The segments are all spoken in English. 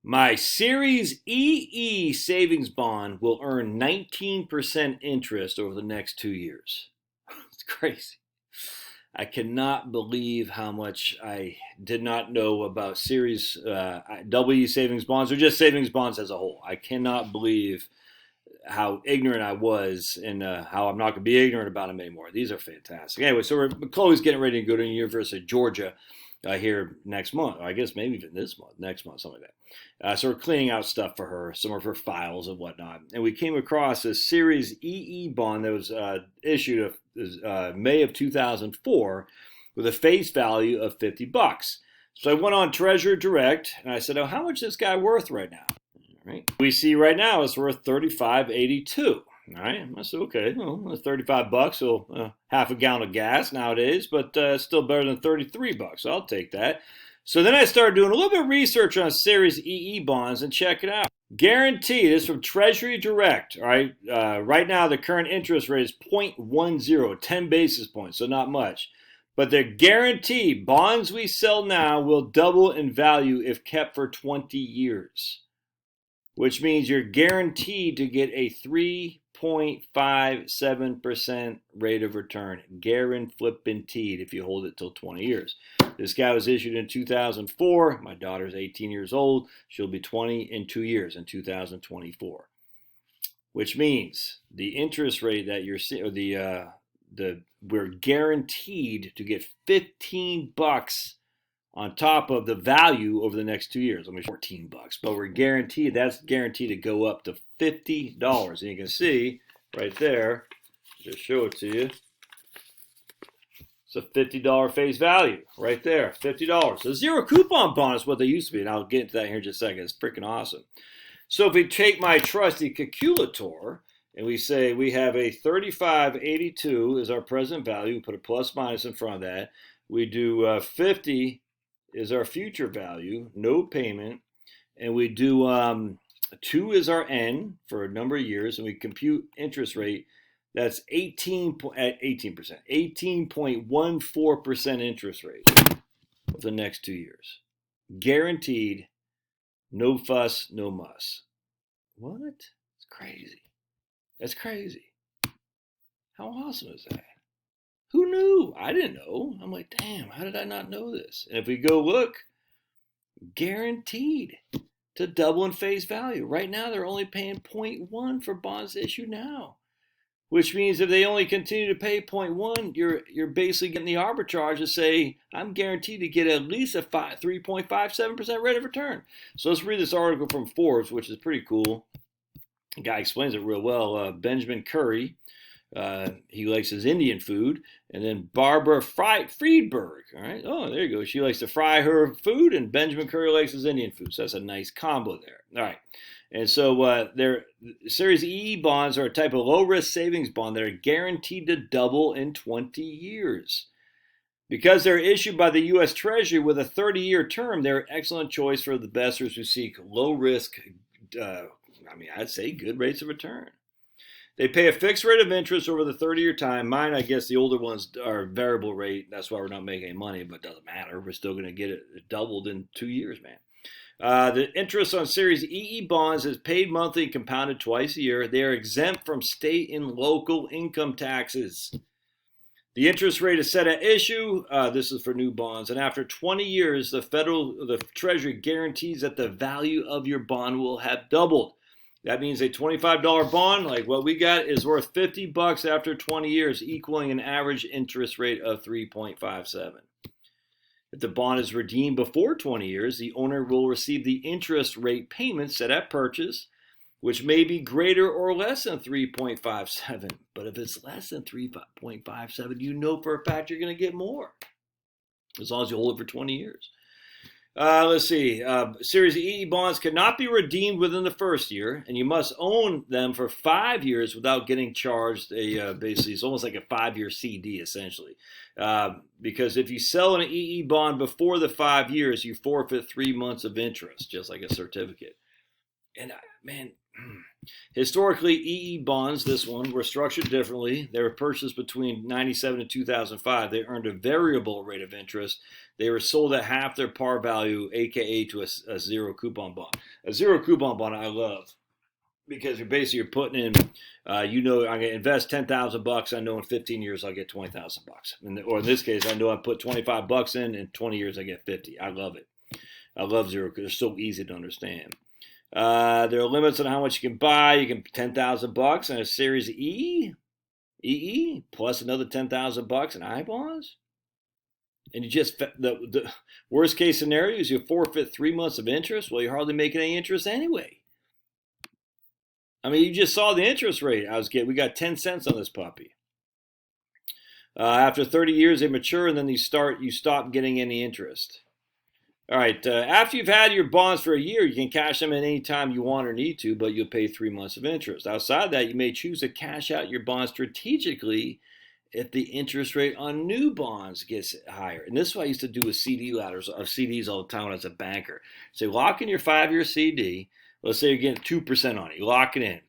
My Series EE savings bond will earn 19% interest over the next 2 years. It's crazy. I cannot believe how much I did not know about Series WE savings bonds or just savings bonds as a whole. I cannot believe how ignorant I was and how I'm not going to be ignorant about them anymore. These are fantastic. Anyway, so Chloe's getting ready to go to the University of Georgia here next month. I guess maybe even this month, next month, something like that. So we're cleaning out stuff for her, some of her files and whatnot. And we came across a Series EE bond that was issued May of 2004 with a face value of $50. So I went on Treasury Direct and I said, "Oh, how much is this guy worth right now?" Right. We see right now it's worth $35.82. All right, I said, okay, well, $35, so half a gallon of gas nowadays, but still better than $33. So I'll take that. So then I started doing a little bit of research on Series EE bonds and check it out. Guaranteed, this is from Treasury Direct. All right, right now the current interest rate is 0.10, 10 basis points, so not much. But they're guaranteed. Bonds we sell now will double in value if kept for 20 years. Which means you're guaranteed to get a 3.57% rate of return. Guaranteed if you hold it till 20 years. This guy was issued in 2004. My daughter's 18 years old. She'll be 20 in 2 years in 2024. Which means the interest rate that you're seeing, or we're guaranteed to get $15 on top of the value over the next 2 years. I mean, $14, but we're guaranteed, that's guaranteed to go up to $50. And you can see right there, just show it to you. It's a $50 face value right there, $50. So zero coupon bond is what they used to be, and I'll get into that here in just a second. It's freaking awesome. So if we take my trusty calculator and we say we have a 35.82 is our present value, we put a plus minus in front of that. We do 50 is our future value, no payment, and we do 2 is our N for a number of years, and we compute interest rate. That's 18.14% interest rate for the next 2 years. Guaranteed, no fuss, no muss. What? It's crazy. That's crazy. How awesome is that? Who knew? I didn't know. I'm like, damn, how did I not know this? And if we go look, guaranteed to double in face value. Right now, they're only paying 0.1 for bonds issued now, which means if they only continue to pay 0.1, you're basically getting the arbitrage to say, I'm guaranteed to get at least a 3.57% rate of return. So let's read this article from Forbes, which is pretty cool. The guy explains it real well. Benjamin Curry. He likes his Indian food. And then Barbara Friedberg. All right. Oh, there you go. She likes to fry her food, and Benjamin Curry likes his Indian food. So that's a nice combo there. All right. And so their Series EE bonds are a type of low-risk savings bond that are guaranteed to double in 20 years. Because they're issued by the U.S. Treasury with a 30-year term, they're an excellent choice for the investors who seek low-risk, I'd say good rates of return. They pay a fixed rate of interest over the 30-year time. Mine, I guess the older ones are variable rate. That's why we're not making any money, but it doesn't matter. We're still going to get it doubled in 2 years, man. The interest on Series EE bonds is paid monthly and compounded twice a year. They are exempt from state and local income taxes. The interest rate is set at issue. This is for new bonds. And after 20 years, the Treasury guarantees that the value of your bond will have doubled. That means a $25 bond, like what we got, is worth $50 after 20 years, equaling an average interest rate of 3.57. If the bond is redeemed before 20 years, the owner will receive the interest rate payment set at purchase, which may be greater or less than 3.57. But if it's less than 3.57, you know for a fact you're going to get more, as long as you hold it for 20 years. Let's see. Series EE bonds cannot be redeemed within the first year, and you must own them for 5 years without getting charged basically, it's almost like a 5-year CD, essentially. Because if you sell an EE bond before the 5 years, you forfeit 3 months of interest, just like a certificate. And man, historically, EE bonds, this one, were structured differently. They were purchased between 97 and 2005. They earned a variable rate of interest. They were sold at half their par value, aka to a zero coupon bond. A zero coupon bond I love, because you're putting in, I'm going to invest $10,000. I know in 15 years I'll get $20,000. Or in this case, I know I put $25 in 20 years I get 50. I love it. I love zero because they're so easy to understand. There are limits on how much you can buy. You can $10,000 in a Series EE, plus another $10,000 in I bonds. And you just the worst case scenario is you forfeit 3 months of interest. Well, you're hardly making any interest anyway. I mean, you just saw the interest rate I was getting. We got 10 cents on this puppy. After 30 years, they mature, and then you stop getting any interest. All right. After you've had your bonds for a year, you can cash them at any time you want or need to, but you'll pay 3 months of interest. Outside that, you may choose to cash out your bonds strategically if the interest rate on new bonds gets higher. And this is what I used to do with CD ladders of CDs all the time when I was a banker. So lock in your 5-year CD. Let's say you're getting 2% on it. You lock it in.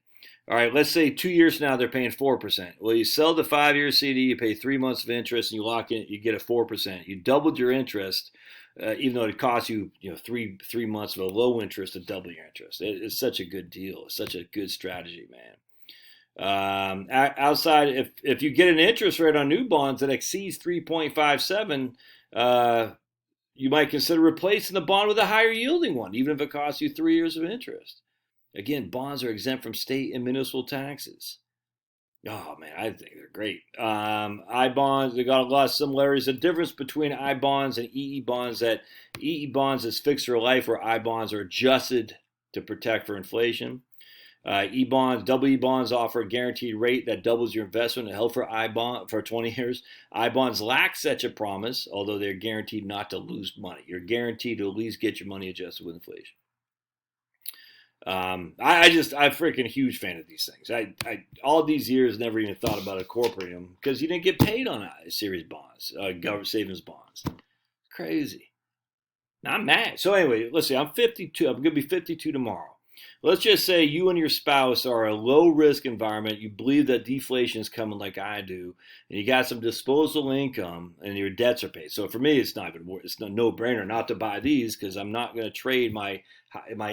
All right, let's say 2 years from now they're paying 4%. Well, you sell the 5-year CD, you pay 3 months of interest, and you lock in, you get a 4%. You doubled your interest, even though it costs you, three months of a low interest to double your interest. It's such a good deal. It's such a good strategy, man. Outside, if you get an interest rate on new bonds that exceeds 3.57, you might consider replacing the bond with a higher yielding one, even if it costs you 3 years of interest. Again, bonds are exempt from state and municipal taxes. Oh, man, I think they're great. I bonds, they got a lot of similarities. The difference between I bonds and EE bonds that EE bonds is fixed for life, where I bonds are adjusted to protect for inflation. Double E bonds offer a guaranteed rate that doubles your investment and held for I bond for 20 years. I bonds lack such a promise, although they're guaranteed not to lose money. You're guaranteed to at least get your money adjusted with inflation. I'm freaking huge fan of these things. I all these years never even thought about incorporating them because you didn't get paid on series bonds, government savings bonds. Crazy. Now I'm mad. So anyway, let's see. I'm 52. I'm gonna be 52 tomorrow. Let's just say you and your spouse are a low-risk environment. You believe that deflation is coming like I do, and you got some disposable income, and your debts are paid. So for me, it's a no-brainer not to buy these because I'm not going to trade my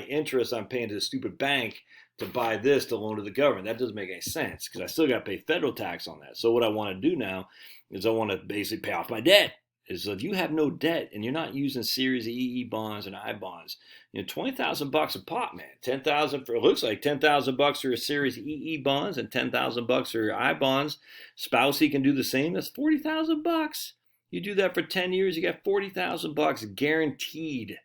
interest I'm paying to the stupid bank to buy this to loan to the government. That doesn't make any sense because I still got to pay federal tax on that. So what I want to do now is I want to basically pay off my debt. Is if you have no debt and you're not using Series EE bonds and I bonds, $20,000 a pop, man. 10,000 for, it looks like 10,000 bucks for a Series EE bonds and 10,000 bucks for I bonds. Spouse, he can do the same. That's 40,000 bucks. You do that for 10 years, you got 40,000 bucks guaranteed.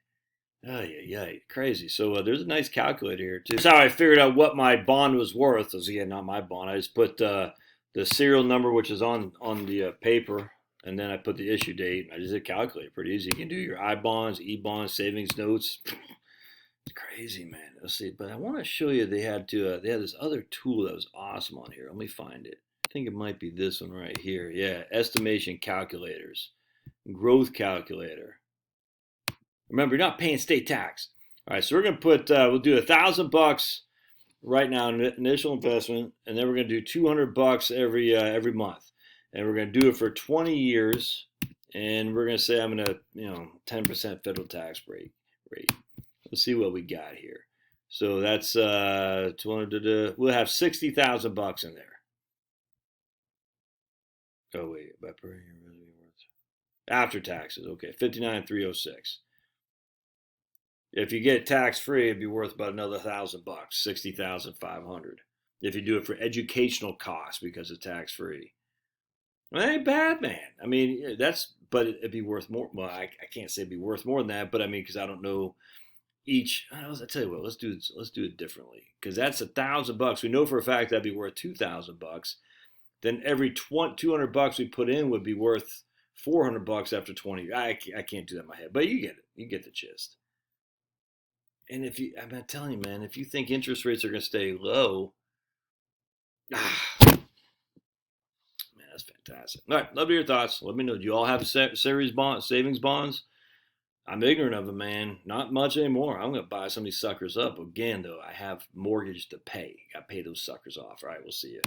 Yeah, crazy. So there's a nice calculator here too. That's how I figured out what my bond was worth. So again, not my bond. I just put the serial number, which is on the paper. And then I put the issue date. I just did calculate. Pretty easy. You can do your I bonds, E bonds, savings notes. It's crazy, man. Let's see. But I want to show you they had this other tool that was awesome on here. Let me find it. I think it might be this one right here. Yeah, estimation calculators, growth calculator. Remember, you're not paying state tax. All right, so we're gonna put we'll do $1,000 right now initial investment, and then we're gonna do $200 every month. And we're going to do it for 20 years, and we're going to say I'm going to, 10% federal tax rate. Let's see what we got here. So that's 200. We'll have $60,000 in there. Oh wait, after taxes, okay, 59,306. If you get tax free, it'd be worth about another $1,000, 60,500. If you do it for educational costs because it's tax free. Well, that ain't bad, man. I mean, but it'd be worth more. Well, I can't say it'd be worth more than that, but I mean, because I don't know each. I tell you what, let's do it differently. Because that's $1,000. We know for a fact that'd be worth $2,000. Then every $200 we put in would be worth $400 after 20. I can't do that in my head, but you get it. You get the gist. And I'm telling you, man, if you think interest rates are going to stay low, that's fantastic. All right, love your thoughts. Let me know. Do you all have series bonds, savings bonds? I'm ignorant of them, man. Not much anymore. I'm going to buy some of these suckers up. Again, though, I have mortgage to pay. Got to pay those suckers off. All right, we'll see you.